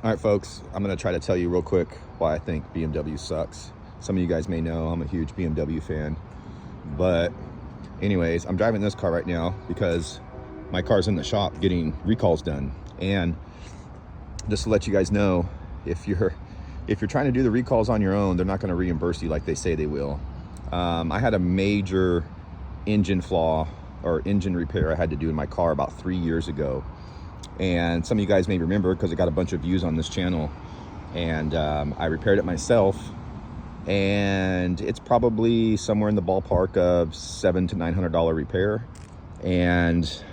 All right, folks, I'm going to try to tell you real quick why I think BMW sucks. Some of you guys may know I'm a huge BMW fan. But anyways, I'm driving this car right now because my car's in the shop getting recalls done. And just to let you guys know, if you're trying to do the recalls on your own, they're not going to reimburse you like they say they will. I had a major engine flaw or engine repair I had to do in my car about 3 years ago. And some of you guys may remember because it got a bunch of views on this channel. And I repaired it myself. And it's probably somewhere in the ballpark of $700 to $900 repair. And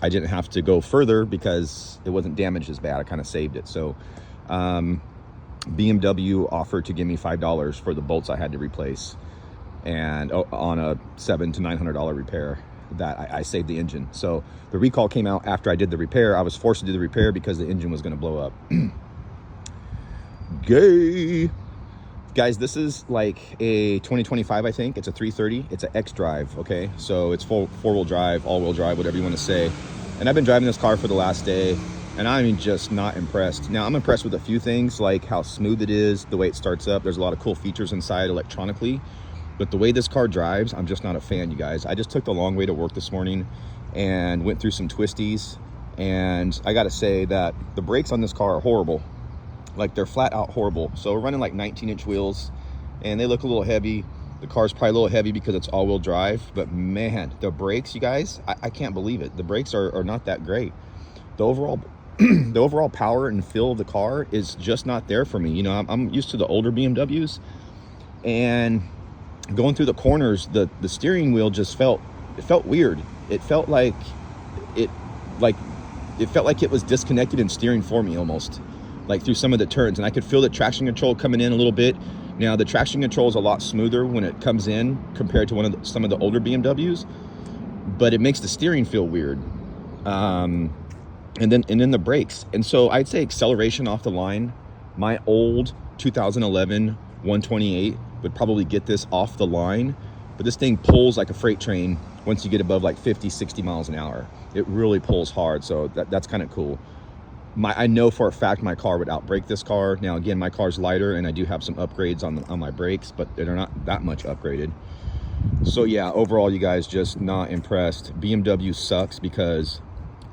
I didn't have to go further because it wasn't damaged as bad. I kind of saved it. So BMW offered to give me $5 for the bolts I had to replace, and on a $700 to $900 repair that I saved the engine. So the recall came out after I did the repair. I was forced to do the repair because the engine was going to blow up. Gay. Guys, this is like a 2025, I think. It's a 330. It's an X drive, okay? So it's four-wheel drive, all-wheel drive, whatever you want to say. And I've been driving this car for the last day, and I'm just not impressed. Now, I'm impressed with a few things, like how smooth it is, the way it starts up. There's a lot of cool features inside electronically. But the way this car drives, I'm just not a fan, you guys. I just took the long way to work this morning and went through some twisties. And I gotta say that the brakes on this car are horrible. Like, they're flat out horrible. So we're running like 19-inch wheels, and they look a little heavy. The car's probably a little heavy because it's all-wheel drive. But man, the brakes, you guys, I can't believe it. The brakes are not that great. The overall the overall power and feel of the car is just not there for me. You know, I'm used to the older BMWs, and going through the corners, the steering wheel just felt weird. It felt like it was disconnected and steering for me almost, like through some of the turns. And I could feel the traction control coming in a little bit. Now the traction control is a lot smoother when it comes in compared to some of the older BMWs, but it makes the steering feel weird. And then the brakes. And so I'd say acceleration off the line, my old 2011 128 would probably get this off the line, but this thing pulls like a freight train once you get above like 50, 60 miles an hour. It really pulls hard, so that's kind of cool. I know for a fact my car would outbrake this car. Now again, my car's lighter and I do have some upgrades on my brakes, but they're not that much upgraded. So yeah, overall, you guys, just not impressed. BMW sucks because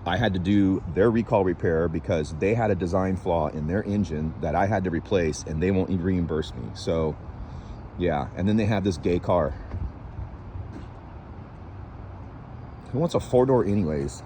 I had to do their recall repair because they had a design flaw in their engine that I had to replace, and they won't even reimburse me. So yeah, and then they have this gay car. Who wants a four-door anyways?